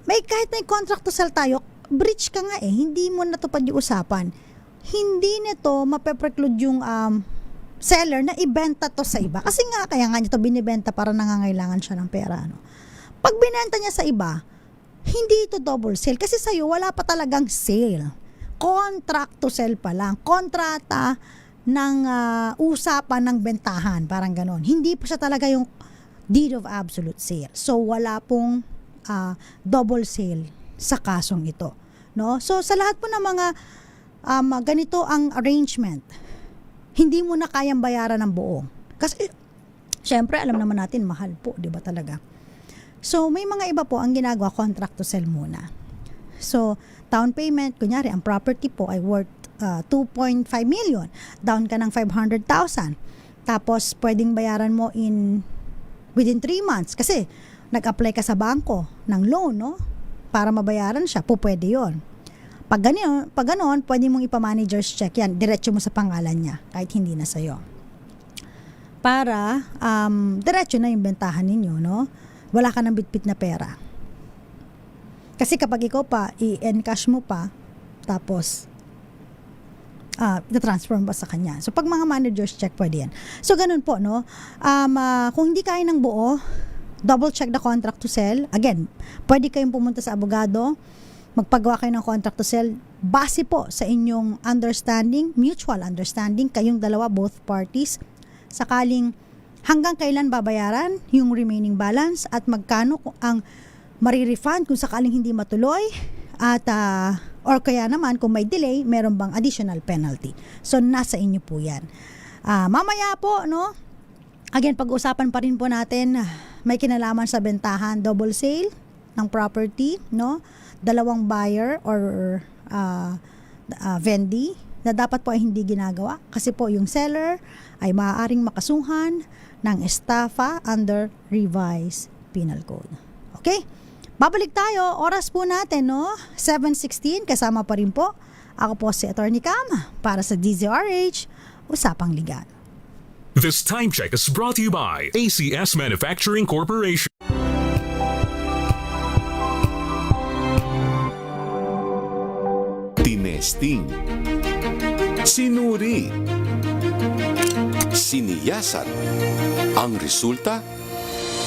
[SPEAKER 10] kahit may contract to sell tayo, breach ka nga hindi mo natupad yung usapan. Hindi nito mapepreclude yung seller na ibenta to sa iba. Kasi nga, kaya nga nito binibenta para nangangailangan siya ng pera. No? Pag binenta niya sa iba, hindi ito double sale. Kasi sa'yo, wala pa talagang sale. Contract to sell pa lang. Kontrata ng usapan ng bentahan. Parang ganon. Hindi pa siya talaga yung deed of absolute sale. So, wala pong double sale sa kasong ito, no? So sa lahat po ng mga ganito ang arrangement, hindi mo na kayang bayaran ng buo kasi syempre alam naman natin mahal po, di ba talaga? So may mga iba po ang ginagawa, contract to sell muna. So down payment, kunyari ang property po ay worth 2.5 million, down ka ng 500,000, tapos pwedeng bayaran mo within 3 months kasi nag-apply ka sa bangko ng loan, no? Para mabayaran siya, pwede yun. Pag ganoon, pwede mong ipa-manager's check yan, diretso mo sa pangalan niya, kahit hindi na sa'yo. Para, diretso na yung bentahan ninyo, no? Wala ka ng bitbit na pera. Kasi kapag ikaw pa, i-encash mo pa, tapos, i-transfer mo ba sa kanya. So, pag mga manager's check, pwede yan. So, ganun po, no? Kung hindi kaya ng buo, double check the contract to sell. Again, pwede kayong pumunta sa abogado magpagawa kayo ng contract to sell base po sa inyong understanding, mutual understanding, kayong dalawa, both parties, sakaling hanggang kailan babayaran yung remaining balance at magkano ang marirefund kung sakaling hindi matuloy at or kaya naman kung may delay, meron bang additional penalty. So nasa inyo po yan. Mamaya po, no? Again, pag-usapan pa rin po natin, may kinalaman sa bentahan, double sale ng property, no? Dalawang buyer or vendee na dapat po ay hindi ginagawa kasi po yung seller ay maaaring makasuhan ng estafa under revised penal code. Okay? Babalik tayo, oras po natin, no? 7:16, kasama pa rin po. Ako po si Attorney Cam para sa DZRH, Usapang Legal.
[SPEAKER 16] This time check is brought to you by ACS Manufacturing Corporation.
[SPEAKER 17] Tinesting, sinuri, siniyasan. Ang resulta,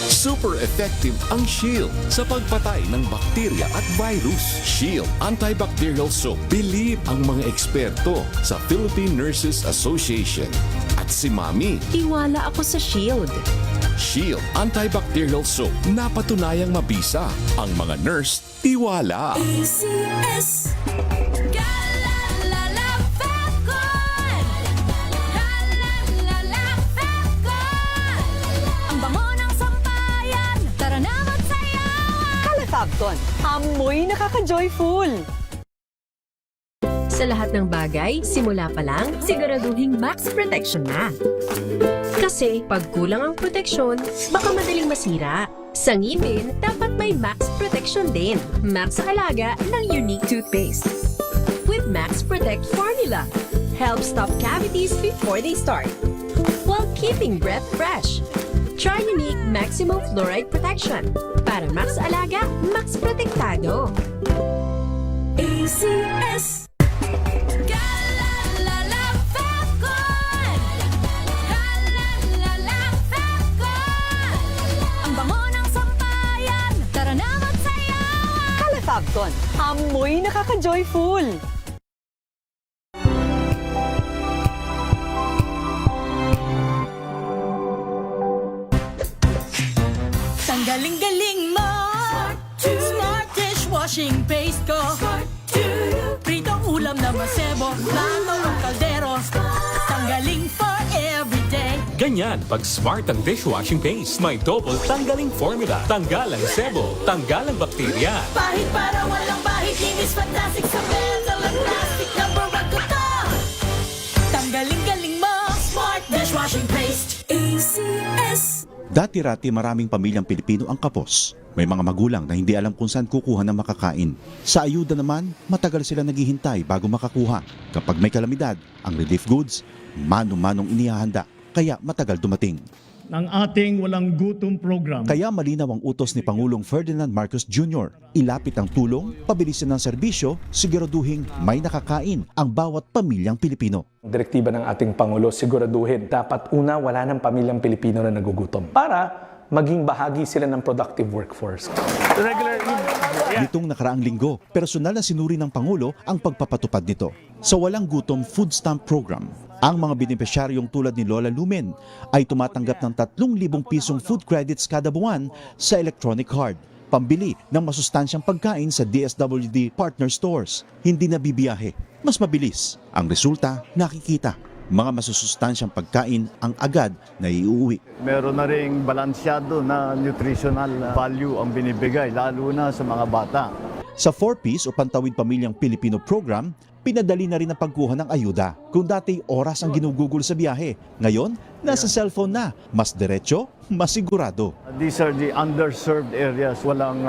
[SPEAKER 17] super effective ang Shield sa pagpatay ng bakterya at virus. Shield Antibacterial Soap. Believe ang mga eksperto sa Philippine Nurses Association. At si Mami,
[SPEAKER 11] Tiwala ako sa Shield.
[SPEAKER 17] Shield Antibacterial Soap. Napatunayang mabisa. Ang mga nurse, tiwala.
[SPEAKER 1] ACS.
[SPEAKER 11] Calefabton, amoy nakaka-joyful. Sa lahat ng bagay, simula pa lang, siguraduhing max protection na. Kasi pag kulang ang proteksyon, baka madaling masira. Sa ngipin, dapat may max protection din. Max sa alaga ng Unique Toothpaste. With Max Protect Formula, helps stop cavities before they start, while keeping breath fresh. Try Unique Maximum Fluoride Protection. Para max alaga, max protektado.
[SPEAKER 1] ACS. Ang bango ng sampayan, tara na magsayawan.
[SPEAKER 11] Calefabton, amoy nakaka-joyful.
[SPEAKER 18] Galing-galing mo, Smart dishwashing paste ko, pritong ulam na masebo, plato ng kaldero, tanggaling for everyday.
[SPEAKER 16] Ganyan pag smart ang dishwashing paste. May double tanggaling formula. Tanggal ang sebo, tanggal ang bakterya.
[SPEAKER 18] Pahit para walang bahid, linis fantastic sa metal at plastic, number one ko to. Tanggaling-galing mo, Smart dishwashing paste. ACS.
[SPEAKER 19] Dati-rati maraming pamilyang Pilipino ang kapos. May mga magulang na hindi alam kung saan kukuha ng makakain. Sa ayuda naman, matagal sila naghihintay bago makakuha. Kapag may kalamidad, ang relief goods, mano-manong inihahanda, kaya matagal dumating.
[SPEAKER 20] Ng ating walang gutom program.
[SPEAKER 19] Kaya malinaw ang utos ni Pangulong Ferdinand Marcos Jr. Ilapit ang tulong, pabilisin ng serbisyo, siguraduhin may nakakain ang bawat pamilyang Pilipino.
[SPEAKER 21] Direktiba ng ating Pangulo, siguraduhin dapat una wala ng pamilyang Pilipino na nagugutom para maging bahagi sila ng productive workforce.
[SPEAKER 19] Nitong nakaraang linggo, personal na sinuri ng Pangulo ang pagpapatupad nito. Sa Walang Gutom Food Stamp Program, ang mga benepisyaryong tulad ni Lola Lumen ay tumatanggap ng 3,000 pisong food credits kada buwan sa electronic card, pambili ng masustansyang pagkain sa DSWD partner stores. Hindi na bibiyahe, mas mabilis. Ang resulta, nakikita. Mga masusustansyang pagkain ang agad na iuwi.
[SPEAKER 22] Meron na ring balansyado na nutritional value ang binibigay, lalo na sa mga bata.
[SPEAKER 19] Sa 4Ps o Pantawid Pamilyang Pilipino Program, pinadali na rin ang pagkuha ng ayuda. Kung dati oras ang ginugugol sa biyahe, ngayon nasa cellphone na. Mas diretso, mas sigurado.
[SPEAKER 22] These are the underserved areas. Walang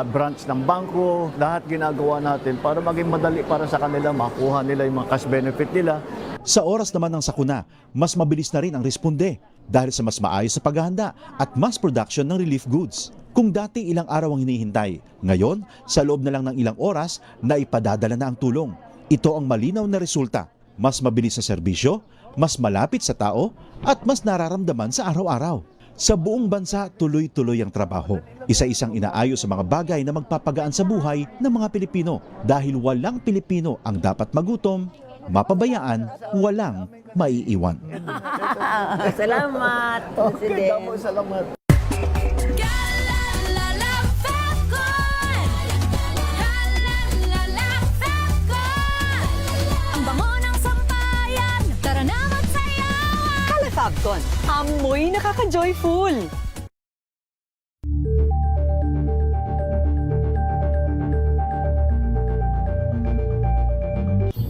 [SPEAKER 22] branch ng bangko. Lahat ginagawa natin para maging madali para sa kanila, makuha nila yung mga cash benefit nila.
[SPEAKER 19] Sa oras naman ng sakuna, mas mabilis na rin ang responde dahil sa mas maayos na paghahanda at mass production ng relief goods. Kung dati ilang araw ang hinihintay, ngayon sa loob na lang ng ilang oras na ipadadala na ang tulong. Ito ang malinaw na resulta. Mas mabilis sa serbisyo, mas malapit sa tao, at mas nararamdaman sa araw-araw. Sa buong bansa, tuloy-tuloy ang trabaho. Isa-isang inaayos sa mga bagay na magpapagaan sa buhay ng mga Pilipino dahil walang Pilipino ang dapat magutom, mapabayaan, walang maiiwan.
[SPEAKER 9] Salamat, President.
[SPEAKER 22] Salamat.
[SPEAKER 1] Ang bango ng sampayan, tara na magsayawan!
[SPEAKER 9] Califabcon, amoy nakaka-joyful.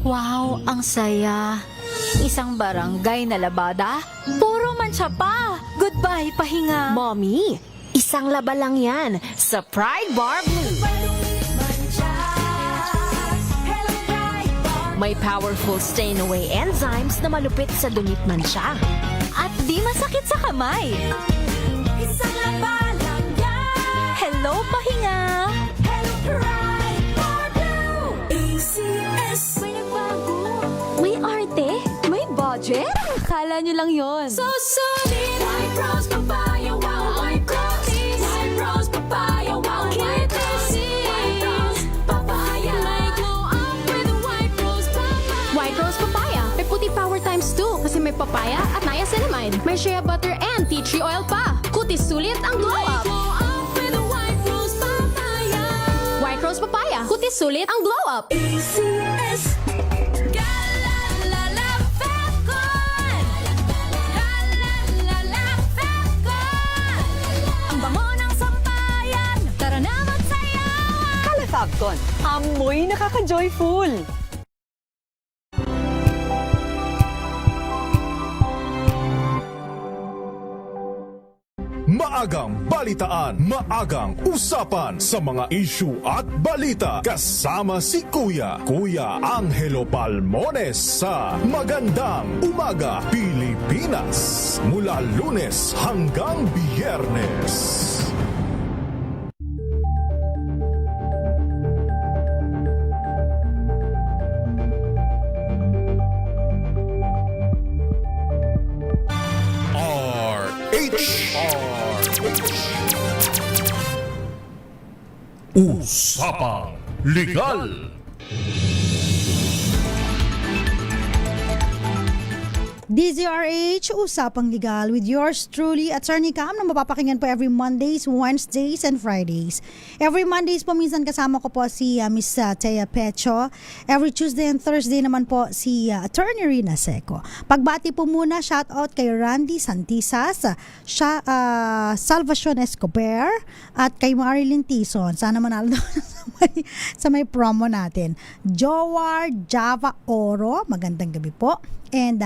[SPEAKER 1] Wow, ang saya. Isang barangay na labada, puro mancha pa. Goodbye, pahinga.
[SPEAKER 11] Mommy, isang laba lang yan sa Pride Bar Blue. May powerful stain-away enzymes na malupit sa dunit mancha.
[SPEAKER 1] At di masakit sa kamay. Isang laba lang yan. Hello, pahinga. Hello, Pride Bar Blue. ACS. May nagbago. May arte. May budget. Akala nyo lang yon. So solid. White Rose Papaya. Wow, White Rose. White Rose Papaya. Wow, White Rose. White Rose Papaya. May glow up with White Rose Papaya.
[SPEAKER 11] White Rose Papaya. May puti power times 2 kasi may papaya at niacinamide. May shea butter and tea tree oil pa. Kutis sulit ang glow up.
[SPEAKER 1] Glow up with White Rose Papaya.
[SPEAKER 11] White Rose Papaya. Kutis sulit ang glow up.
[SPEAKER 1] ACS. Ang bango ng sampayan, tara na magsayawan!
[SPEAKER 9] Califabcon, amoy nakaka-joyful.
[SPEAKER 8] Maagang balitaan, maagang usapan sa mga issue at balita. Kasama si Kuya Angelo Palmones sa Magandang Umaga Pilipinas. Mula Lunes hanggang Biyernes.
[SPEAKER 7] Usapang Legal.
[SPEAKER 10] DZRH, Usapang Legal with yours truly, Attorney Cam, na mapapakinggan po every Mondays, Wednesdays, and Fridays. Every Mondays po minsan kasama ko po si Miss Thea Pecho. Every Tuesday and Thursday naman po si Attorney Rina Seco. Pagbati po muna, shout out kay Randy Santisas, Salvacion Escobar, at kay Marilyn Tison. Sana manalo sa may promo natin. Jowar Java Oro, magandang gabi po. And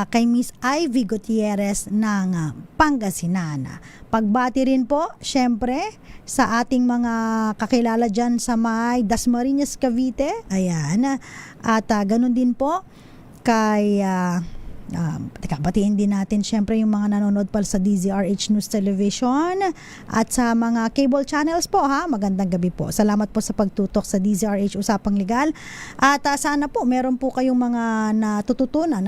[SPEAKER 10] kay Miss Ivy Gutierrez ng Pangasinan. Pagbati rin po, syempre, sa ating mga kakilala dyan sa may Dasmariñas, Cavite. Ayan. At ganun din po kay... batiin din natin syempre yung mga nanonood pa sa DZRH News Television at sa mga cable channels po ha. Magandang gabi po. Salamat po sa pagtutok sa DZRH Usapang Legal. At sana po meron po kayong mga natututunan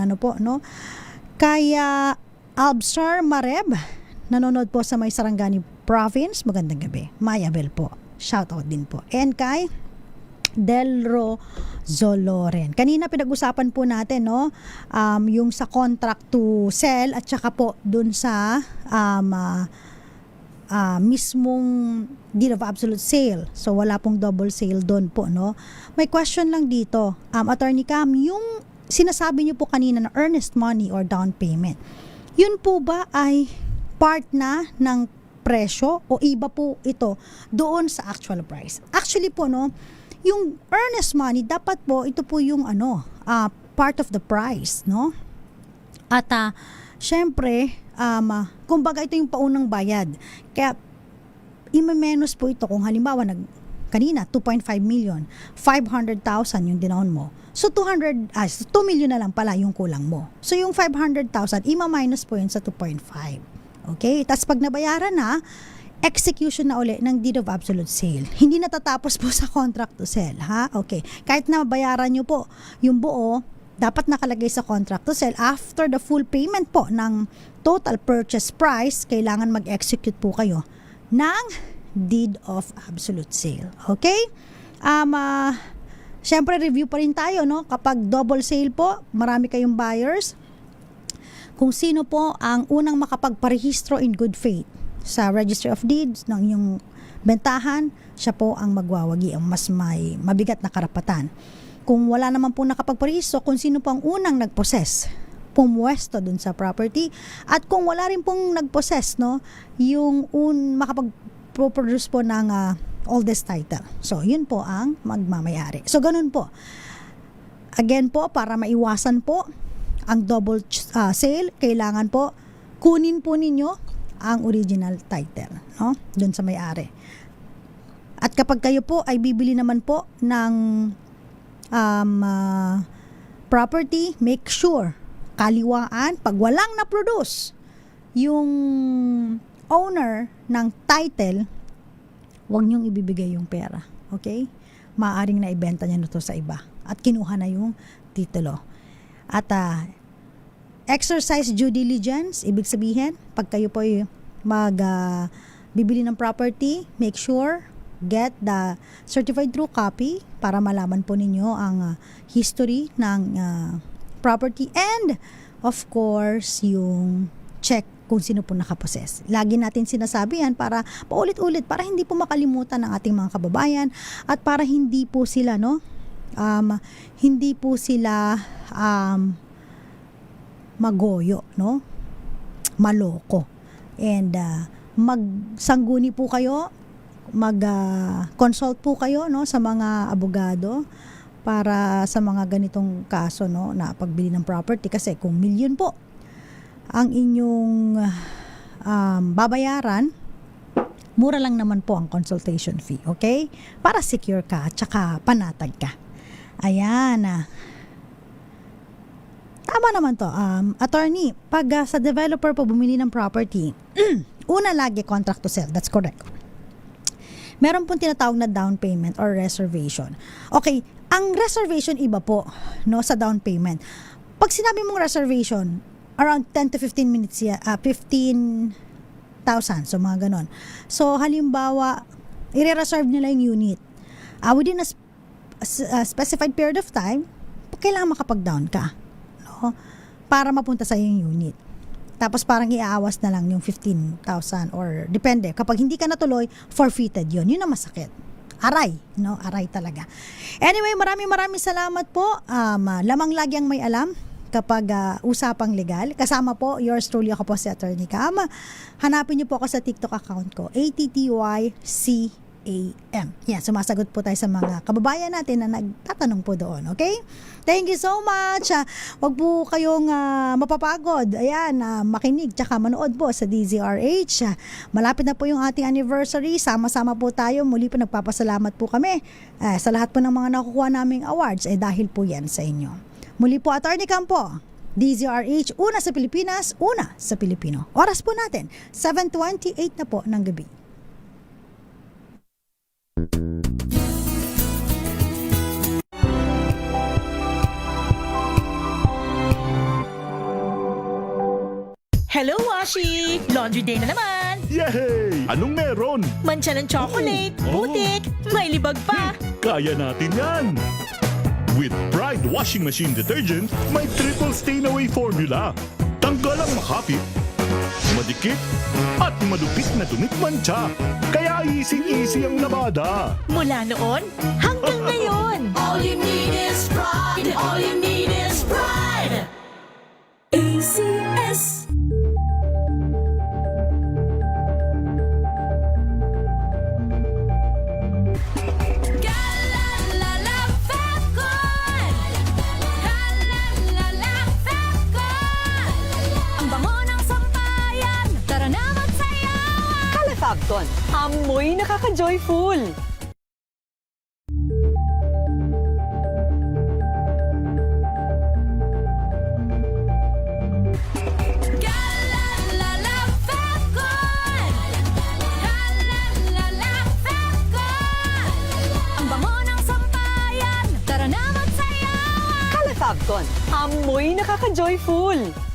[SPEAKER 10] Kaya Albsar Mareb, nanonood po sa may Sarangani Province. Magandang gabi. Mayabel po. Shout out din po. And kay Delro Zoloren. Kanina pinag-usapan po natin yung sa contract to sell at saka po dun sa mismong deed of absolute sale. So wala pong double sale doon po May question lang dito. Attorney Cam, yung sinasabi niyo po kanina na earnest money or down payment. Yun po ba ay part na ng presyo o iba po ito doon sa actual price? Actually po yung earnest money, dapat po, ito po yung part of the price, At, syempre, kumbaga ito yung paunang bayad. Kaya, i-menos po ito kung halimbawa, kanina, 2.5 million, 500,000 yung dinaon mo. So, 2 million na lang pala yung kulang mo. So, yung 500,000, ima-minus po yun sa 2.5. Okay? Tapos, pag nabayaran na, execution na uli ng deed of absolute sale. Hindi natatapos po sa contract to sell, ha? Okay. Kahit na bayaran nyo po yung buo, dapat nakalagay sa contract to sell after the full payment po ng total purchase price, kailangan mag-execute po kayo ng deed of absolute sale. Okay? Syempre review pa rin tayo, no? Kapag double sale po, marami kayong buyers, kung sino po ang unang makapagparehistro in good faith sa Registry of Deeds ng inyong bentahan, siya po ang magwawagi, ang mas may mabigat na karapatan. Kung wala naman po nakapagparehistro, kung sino po ang unang nagposes, pumwesto dun sa property, at kung wala rin pong nagposes, no, yung makapag-produce po ng oldest title. So, yun po ang magmamayari. So, ganun po. Again po, para maiwasan po ang double sale, kailangan po kunin po ninyo ang original title, no, dun sa may-ari. At kapag kayo po ay bibili naman po ng property, make sure kaliwaan, pag walang na-produce yung owner ng title, huwag niyong ibibigay yung pera. Okay? Maaaring na ibenta niya na to sa iba at kinuha na yung titulo. At exercise due diligence, ibig sabihin, pag kayo po bibili ng property, make sure get the certified true copy para malaman po ninyo ang history ng property, and of course yung check kung sino po nakaposes. Lagi natin sinasabi yan para paulit-ulit, para hindi po makalimutan ng ating mga kababayan at para hindi po sila magoyo, no? Maloko. And magsangguni po kayo, mag-consult po kayo, no, sa mga abogado para sa mga ganitong kaso, no, na pagbili ng property, kasi kung milyon po ang inyong babayaran, mura lang naman po ang consultation fee, okay? Para secure ka at saka panatag ka. Ayan. Tama naman to. Attorney, pag sa developer po bumili ng property, una lagi contract to sell. That's correct. Meron pong tinatawag na down payment or reservation. Okay, ang reservation iba po, no, sa down payment. Pag sinabi mong reservation, around 10 to 15 minutes, 15,000, so mga ganon. So, halimbawa, i-reserve nila yung unit. Within a specified period of time, kailangan makapag-down ka, no, para mapunta sa yung unit. Tapos parang iaawas na lang yung 15,000 or depende. Kapag hindi ka natuloy, forfeited yun. Yun ang masakit. Aray, no? Aray talaga. Anyway, maraming salamat po. Lamang lagi ang may alam kapag usapang legal. Kasama po, yours truly, ako po si Attorney Cam. Hanapin niyo po ako sa TikTok account ko, ATTYCAM. Yan, sumasagot po tayo sa mga kababayan natin na nagtatanong po doon. Okay? Thank you so much. Wag po kayong mapapagod. Ayan, makinig tsaka manood po sa DZRH. Malapit na po yung ating anniversary. Sama-sama po tayo. Muli po nagpapasalamat po kami sa lahat po ng mga nakukuha naming awards. Dahil po yan sa inyo. Muli po, Attorney Cam po. DZRH, una sa Pilipinas, una sa Pilipino. Oras po natin, 7:28 na po ng gabi.
[SPEAKER 18] Hello, Washi! Laundry day na naman!
[SPEAKER 8] Yay! Anong meron?
[SPEAKER 18] Mancha ng chocolate, putik, may libag pa!
[SPEAKER 8] Kaya natin yan! With Pride Washing Machine Detergent, may triple stain-away formula. Tanggalang makapit, madikit, at malupit na tumitmancha. Kaya easy-easy ang labada.
[SPEAKER 18] Mula noon hanggang ngayon! All you need is pride! All you need is pride! ACS!
[SPEAKER 2] Fabton, amoy nakaka-joyful!
[SPEAKER 18] Ang bango ng sampayan, tara na magsayawan!
[SPEAKER 2] Fabton, Amoy nakaka-joyful!